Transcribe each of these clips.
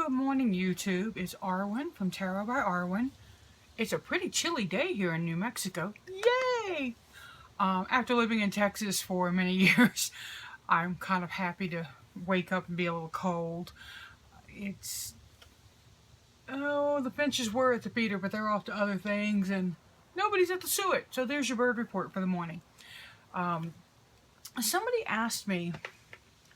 Good morning, YouTube. It's Arwen from Tarot by Arwen. It's a pretty chilly day here in New Mexico. Yay! After living in Texas for many years, I'm kind of happy to wake up and be a little cold. The finches were at the feeder, but they're off to other things, and nobody's at the suet. So there's your bird report for the morning. Somebody asked me,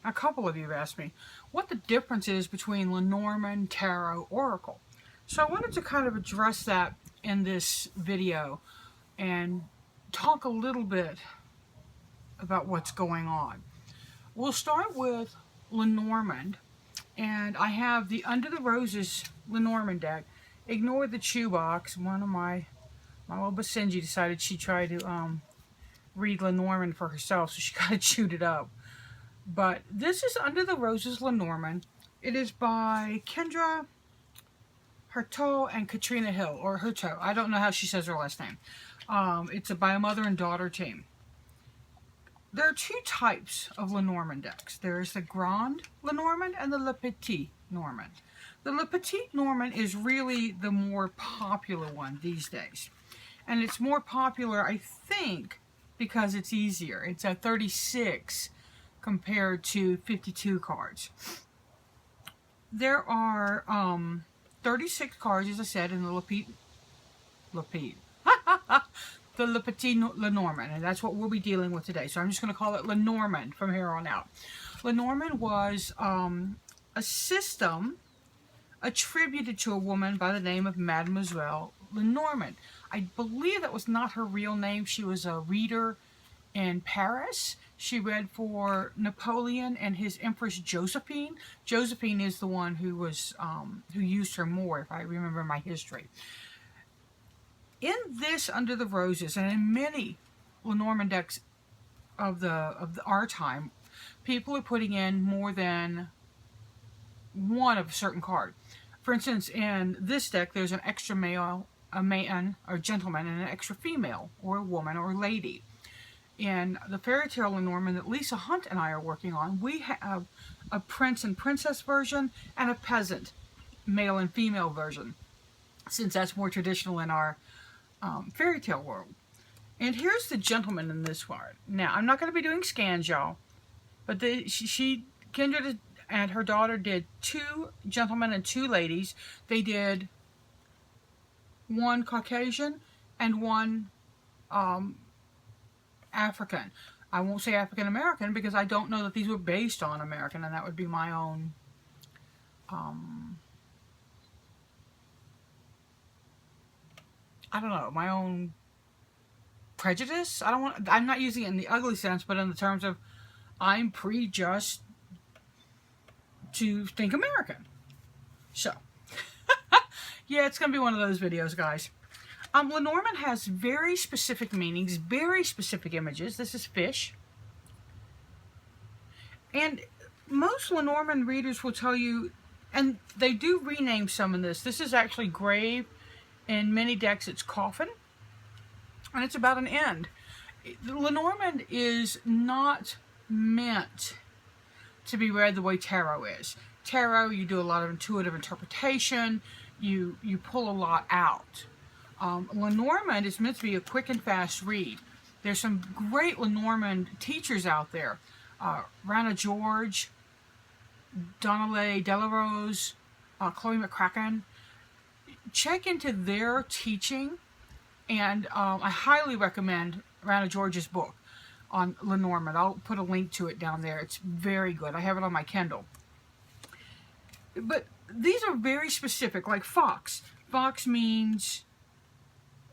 a couple of you have asked me, what the difference is between Lenormand, Tarot, Oracle. So I wanted to kind of address that in this video and talk a little bit about what's going on. We'll start with Lenormand, and I have the Under the Roses Lenormand deck. Ignore the chew box. One of my little Basenji decided she tried to read Lenormand for herself, so she kind of chewed it up. But this is Under the Roses Lenormand. It is by Kendra Herto and Katrina Hill, or Herto. I don't know how she says her last name. It's by a mother and daughter team. There are two types of Lenormand decks. There is the Grand Lenormand and the Le Petit Normand. The Le Petit Normand is really the more popular one these days. And it's more popular, I think, because it's easier. It's at 36 compared to 52 cards. There are 36 cards, as I said, in the Le Petit Lenormand, and that's what we'll be dealing with today. So I'm just going to call it Lenormand from here on out. Lenormand was a system attributed to a woman by the name of Mademoiselle Lenormand. I believe that was not her real name. She was a reader in Paris. She read for Napoleon and his Empress Josephine. Josephine is the one who was who used her more, if I remember my history. In this Under the Roses, and in many Lenormand decks of our time, people are putting in more than one of a certain card. For instance, in this deck, there's an extra male, a man or gentleman, and an extra female, or a woman or lady. In the Fairy Tale Lenormand that Lisa Hunt and I are working on, we have a prince and princess version and a peasant male and female version, since that's more traditional in our fairy tale world. And here's the gentleman in this card. Now, I'm not going to be doing scans, y'all, but Kendra and her daughter did 2 gentlemen and 2 ladies. They did 1 Caucasian and 1 African. I won't say African American because I don't know that these were based on American, and that would be my own I don't know, my own prejudice. I'm not using it in the ugly sense, but in the terms of I'm prejudged to think American. So yeah, it's gonna be one of those videos, guys. Lenormand has very specific meanings, very specific images. This is fish. And most Lenormand readers will tell you, and they do rename some in this. This is actually grave. In many decks, it's coffin. And it's about an end. Lenormand is not meant to be read the way tarot is. Tarot, you do a lot of intuitive interpretation. You pull a lot out. Lenormand is meant to be a quick and fast read. There's some great Lenormand teachers out there. Rana George, Donnelly Delarose, Chloe McCracken. Check into their teaching, and I highly recommend Rana George's book on Lenormand. I'll put a link to it down there. It's very good. I have it on my Kindle. But these are very specific, like fox. Fox means...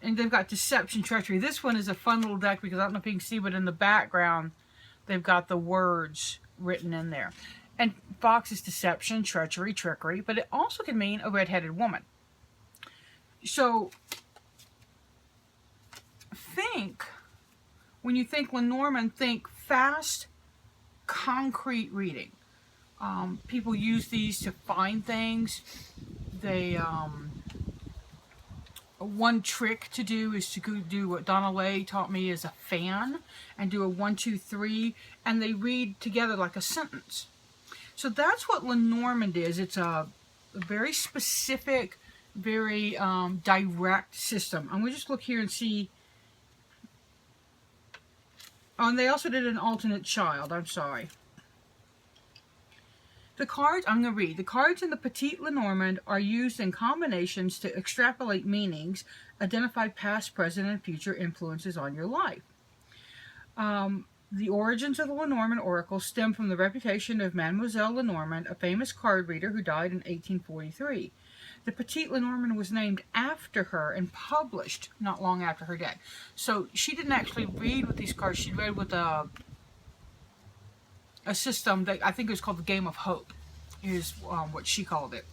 And they've got deception, treachery. This one is a fun little deck because I don't know if you can see, but in the background, they've got the words written in there. And fox is deception, treachery, trickery, but it also can mean a red-headed woman. So, when you think Lenormand, think fast, concrete reading. People use these to find things. One trick to do is to go do what Donnelly taught me as a fan and do a 1, 2, 3, and they read together like a sentence. So that's what Lenormand is. It's a a very specific, very direct system. I'm going to just look here and see. Oh, and they also did an alternate child. I'm sorry. The cards, I'm going to read. The cards in the Petite Lenormand are used in combinations to extrapolate meanings, identify past, present, and future influences on your life. The origins of the Lenormand Oracle stem from the reputation of Mademoiselle Lenormand, a famous card reader who died in 1843. The Petite Lenormand was named after her and published not long after her death. So she didn't actually read with these cards. She read with a system that I think it was called the Game of Hope, is what she called it.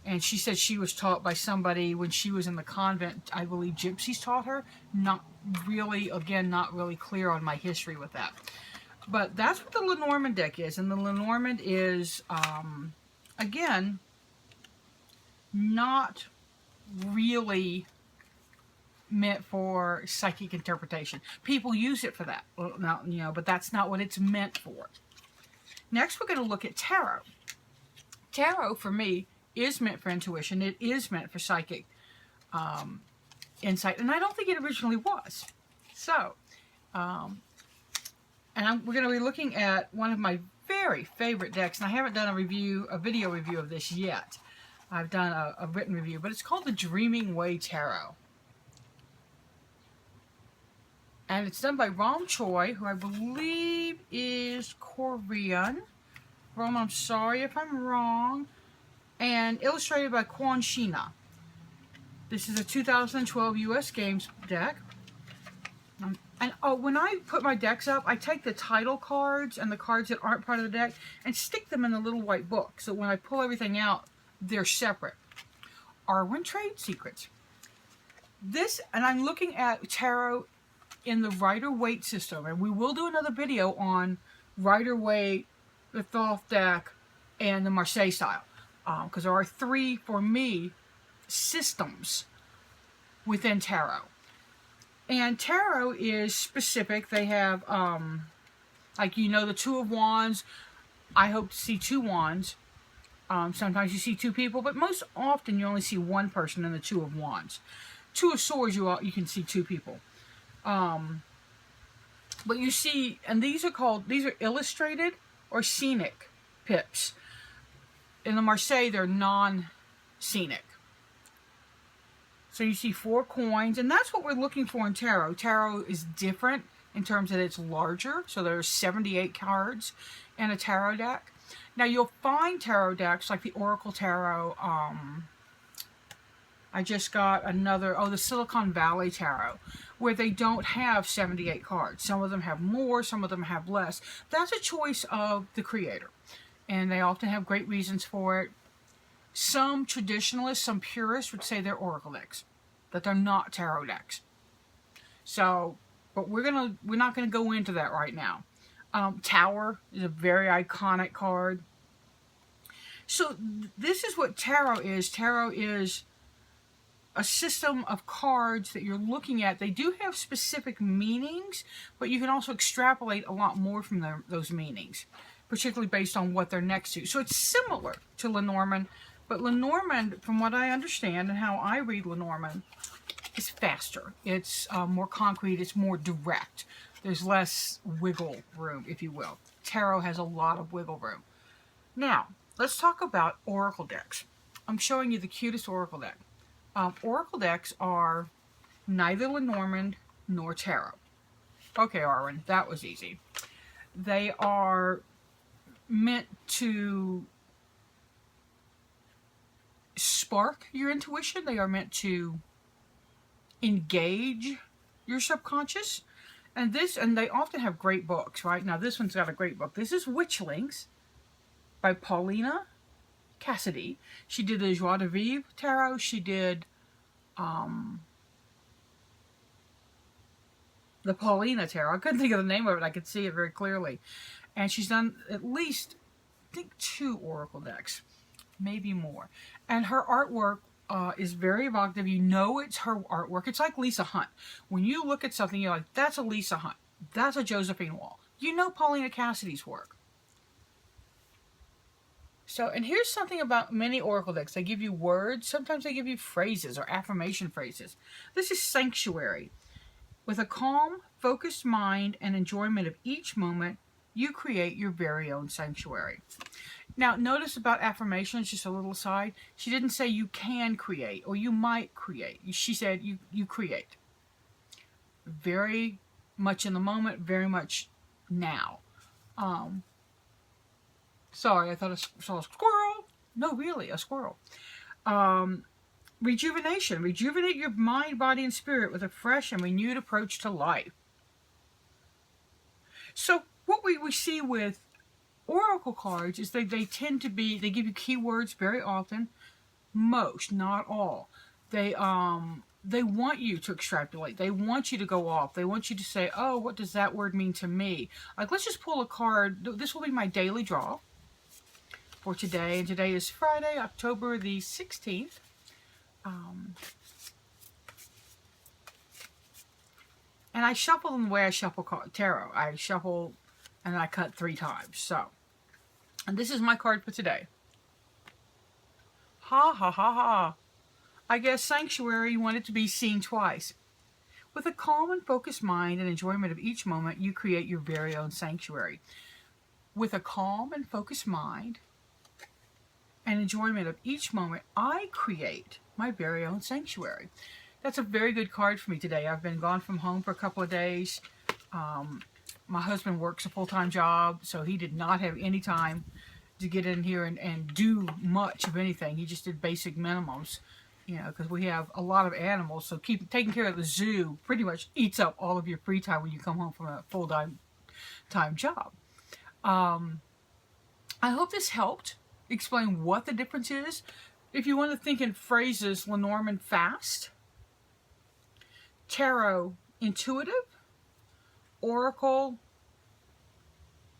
And she said she was taught by somebody when she was in the convent. I believe gypsies taught her. Not really, again, not really clear on my history with that. But that's what the Lenormand deck is. And the Lenormand is, again, not really meant for psychic interpretation. People use it for that, but that's not what it's meant for. Next, we're going to look at tarot. Tarot, for me, is meant for intuition. It is meant for psychic insight, and I don't think it originally was. So, we're going to be looking at one of my very favorite decks, and I haven't done a video review of this yet. I've done a written review, but it's called the Dreaming Way Tarot. And it's done by Rom Choi, who I believe is Korean. Rom, I'm sorry if I'm wrong. And illustrated by Kwon Shina. This is a 2012 US Games deck. When I put my decks up, I take the title cards and the cards that aren't part of the deck and stick them in the little white book. So when I pull everything out, they're separate. Arwen Trade Secrets. This, and I'm looking at tarot in the Rider-Waite system, and we will do another video on Rider-Waite, the Thoth deck, and the Marseille style, because there are three, for me, systems within tarot. And tarot is specific. They have, the Two of Wands. I hope to see two wands. Sometimes you see two people, but most often you only see one person in the Two of Wands. Two of Swords, you can see two people. But you see, and these are illustrated or scenic pips. In the Marseille, they're non-scenic. So you see 4 coins, and that's what we're looking for in tarot. Tarot is different in terms that it's larger, so there's 78 cards in a tarot deck. Now you'll find tarot decks like the Oracle Tarot. I just got another, the Silicon Valley Tarot, where they don't have 78 cards. Some of them have more, some of them have less. That's a choice of the creator, and they often have great reasons for it. Some traditionalists, some purists would say they're oracle decks, that they're not tarot decks. So, but we're not gonna go into that right now. Tower is a very iconic card. So this is what tarot is. Tarot is a system of cards that you're looking at. They do have specific meanings, but you can also extrapolate a lot more from those meanings, particularly based on what they're next to. So it's similar to Lenormand, but Lenormand, from what I understand and how I read Lenormand, is faster. It's more concrete. It's more direct. There's less wiggle room, if you will. Tarot has a lot of wiggle room. Now, let's talk about oracle decks. I'm showing you the cutest oracle deck. Oracle decks are neither Lenormand nor tarot. Okay, Arwen, that was easy. They are meant to spark your intuition. They are meant to engage your subconscious. And they often have great books, right? Now, this one's got a great book. This is Witchlings by Paulina Cassidy. She did the Joie de Vivre Tarot. She did the Paulina Tarot. I couldn't think of the name of it. I could see it very clearly. And she's done at least, I think, 2 oracle decks, maybe more. And her artwork is very evocative. You know it's her artwork. It's like Lisa Hunt. When you look at something, you're like, that's a Lisa Hunt. That's a Josephine Wall. You know Paulina Cassidy's work. So, and here's something about many oracle decks. They give you words. Sometimes they give you phrases or affirmation phrases. This is sanctuary. With a calm, focused mind and enjoyment of each moment, you create your very own sanctuary. Now, notice about affirmations, just a little aside. She didn't say you can create or you might create. She said you create. Very much in the moment, very much now. Sorry, I thought I saw a squirrel. No, really, a squirrel. Rejuvenation. Rejuvenate your mind, body, and spirit with a fresh and renewed approach to life. So what we see with oracle cards is they tend to be, they give you keywords very often. Most, not all. They want you to extrapolate. They want you to go off. They want you to say, oh, what does that word mean to me? Like, let's just pull a card. This will be my daily draw for today. And today is Friday, October the 16th. And I shuffle in the way I shuffle tarot. I shuffle and I cut 3 times. So, and this is my card for today. Ha ha ha ha. I guess sanctuary, you want it to be seen twice. With a calm and focused mind and enjoyment of each moment, you create your very own sanctuary. With a calm and focused mind and enjoyment of each moment, I create my very own sanctuary. That's a very good card for me today. I've been gone from home for a couple of days. My husband works a full-time job, so he did not have any time to get in here and do much of anything. He just did basic minimums, you know, because we have a lot of animals. So taking care of the zoo pretty much eats up all of your free time when you come home from a full-time job. I hope this helped explain what the difference is. If you want to think in phrases, Lenormand fast, tarot intuitive, oracle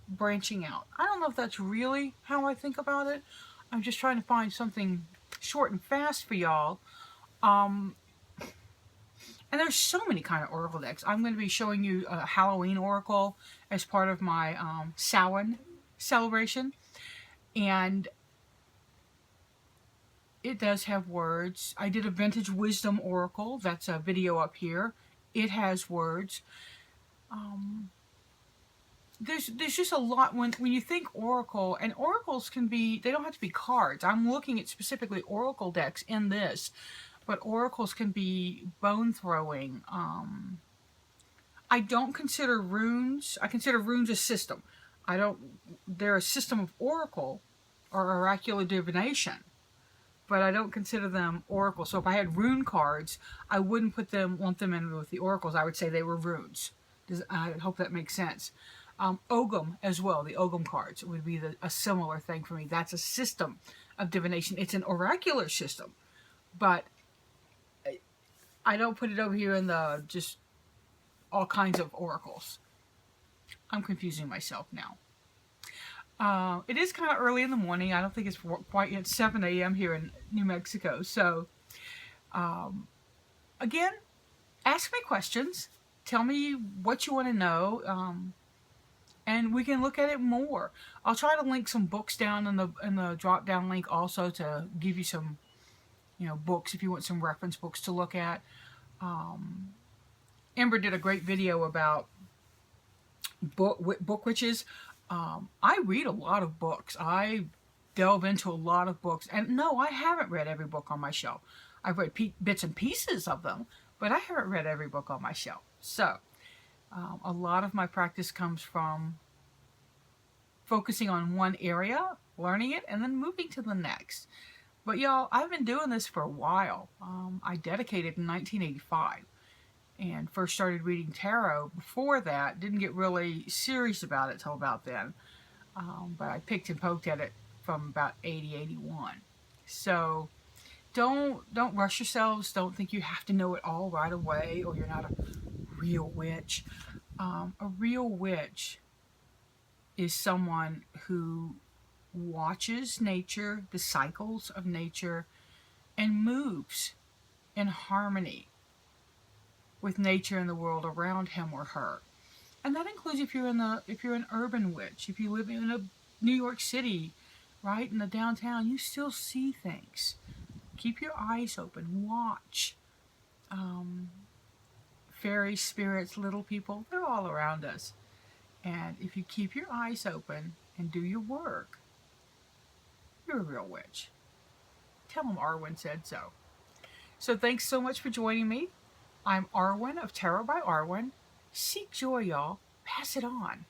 branching out. I don't know if that's really how I think about it. I'm just trying to find something short and fast for y'all. And there's so many kind of oracle decks. I'm going to be showing you a Halloween oracle as part of my Samhain celebration. And it does have words. I did a vintage wisdom oracle. That's a video up here. It has words. There's just a lot when you think oracle, and oracles can be, they don't have to be cards. I'm looking at specifically oracle decks in this, but oracles can be bone throwing. I don't consider runes. I consider runes a system. They're a system of oracle or oracular divination, but I don't consider them oracle. So if I had rune cards, I wouldn't want them in with the oracles. I would say they were runes. I hope that makes sense. Ogum as well, the Ogum cards would be a similar thing for me. That's a system of divination. It's an oracular system, but I don't put it over here in the just all kinds of oracles. I'm confusing myself now. It is kind of early in the morning. I don't think it's quite yet 7 a.m. here in New Mexico. So, again, ask me questions. Tell me what you want to know. And we can look at it more. I'll try to link some books down in the drop-down link also to give you some, books if you want some reference books to look at. Ember did a great video about book witches. I read a lot of books. I delve into a lot of books. And no, I haven't read every book on my shelf. I've read bits and pieces of them, but I haven't read every book on my shelf. So, a lot of my practice comes from focusing on one area, learning it, and then moving to the next. But y'all, I've been doing this for a while. I dedicated in 1985 and first started reading tarot. Before that, didn't get really serious about it till about then. But I picked and poked at it from about 80, 81. So don't rush yourselves. Don't think you have to know it all right away or you're not a real witch. A real witch is someone who watches nature, the cycles of nature, and moves in harmony with nature and the world around him or her. And that includes if you're an urban witch, if you live in a New York City right? In the downtown, you still see things. Keep your eyes open. Watch. Fairies, spirits, little people, they're all around us. And if you keep your eyes open and do your work, you're a real witch. Tell them Arwen said so. So thanks so much for joining me. I'm Arwen of Tarot by Arwen. Seek joy, y'all. Pass it on.